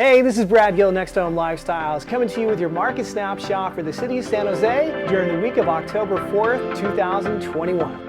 Hey, this is Brad Gill, NextHome Lifestyles, coming to you with your market snapshot for the city of San Jose during the week of October 4th, 2021.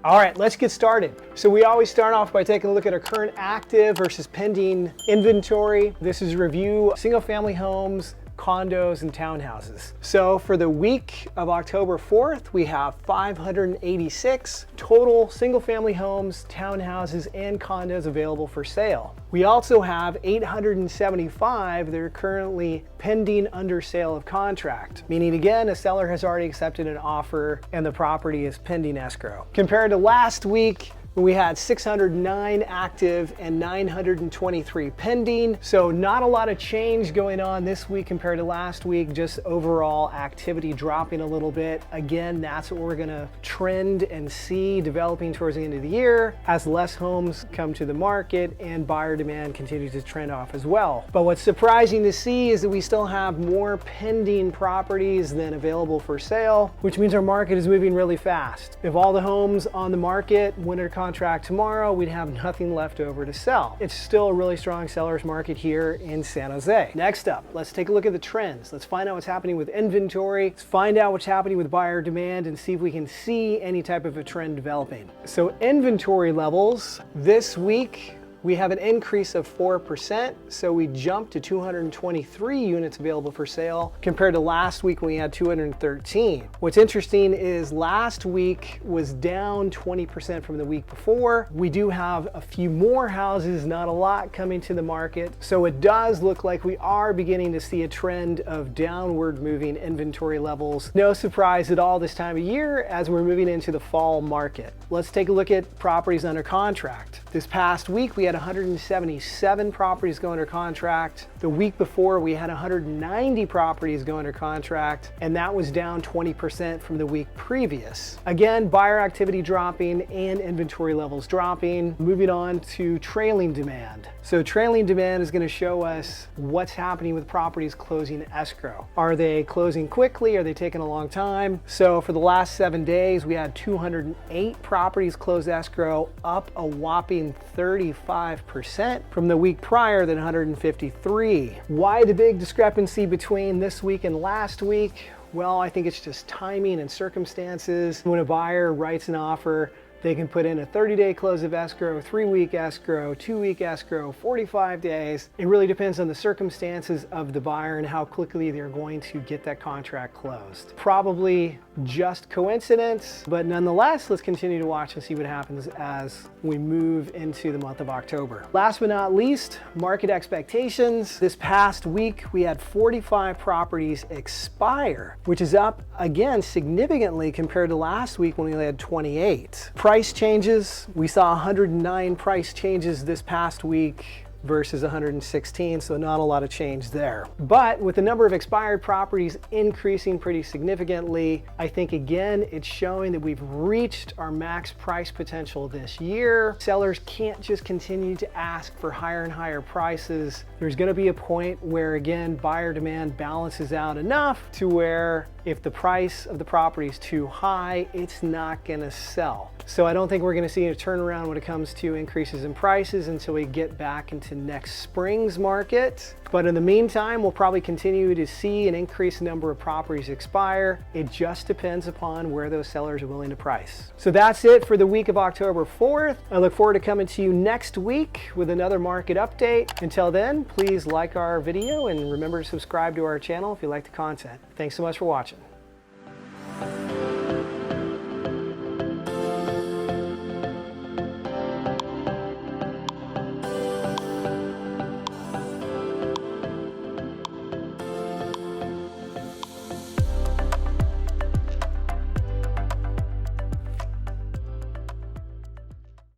All right, let's get started. So we always start off by taking a look at our current active versus pending inventory. This is a review of single-family homes, condos, and townhouses. So for the week of October 4th, we have 586 total single-family homes, townhouses, and condos available for sale. We also have 875 that are currently pending under sale of contract, meaning again, a seller has already accepted an offer and the property is pending escrow. Compared to last week, we had 609 active and 923 pending. So not a lot of change going on this week compared to last week, just overall activity dropping a little bit. Again, that's what we're gonna trend and see developing towards the end of the year as less homes come to the market and buyer demand continues to trend off as well. But what's surprising to see is that we still have more pending properties than available for sale, which means our market is moving really fast. If all the homes on the market went under contract tomorrow, we'd have nothing left over to sell. It's still a really strong seller's market here in San Jose. Next up, let's take a look at the trends. Let's find out what's happening with inventory. Let's find out what's happening with buyer demand and see if we can see any type of a trend developing. So inventory levels this week, we have an increase of 4%, so we jumped to 223 units available for sale compared to last week when we had 213. What's interesting is last week was down 20% from the week before. We do have a few more houses, not a lot coming to the market, so it does look like we are beginning to see a trend of downward moving inventory levels. No surprise at all this time of year as we're moving into the fall market. Let's take a look at properties under contract. This past week, we had 177 properties go under contract. The week before, we had 190 properties go under contract, and that was down 20% from the week previous. Again, buyer activity dropping and inventory levels dropping. Moving on to trailing demand. So trailing demand is going to show us what's happening with properties closing escrow. Are they closing quickly? Are they taking a long time? So for the last 7 days, we had 208 properties close escrow, up a whopping 35% from the week prior than 153. Why the big discrepancy between this week and last week? Well, I think it's just timing and circumstances. When a buyer writes an offer, they can put in a 30-day close of escrow, 3-week escrow, 2-week escrow, 45 days. It really depends on the circumstances of the buyer and how quickly they're going to get that contract closed. Probably just coincidence, but nonetheless, let's continue to watch and see what happens as we move into the month of October. Last but not least, market expectations. This past week, we had 45 properties expire, which is up again significantly compared to last week when we only had 28. Price changes, we saw 109 price changes this past week versus 116, so not a lot of change there. But with the number of expired properties increasing pretty significantly, I think again, it's showing that we've reached our max price potential this year. Sellers can't just continue to ask for higher and higher prices. There's gonna be a point where again, buyer demand balances out enough to where if the price of the property is too high, it's not gonna sell. So I don't think we're gonna see a turnaround when it comes to increases in prices until we get back into next spring's market. But in the meantime, we'll probably continue to see an increased number of properties expire. It just depends upon where those sellers are willing to price. So that's it for the week of October 4th. I look forward to coming to you next week with another market update. Until then, please like our video and remember to subscribe to our channel if you like the content. Thanks so much for watching.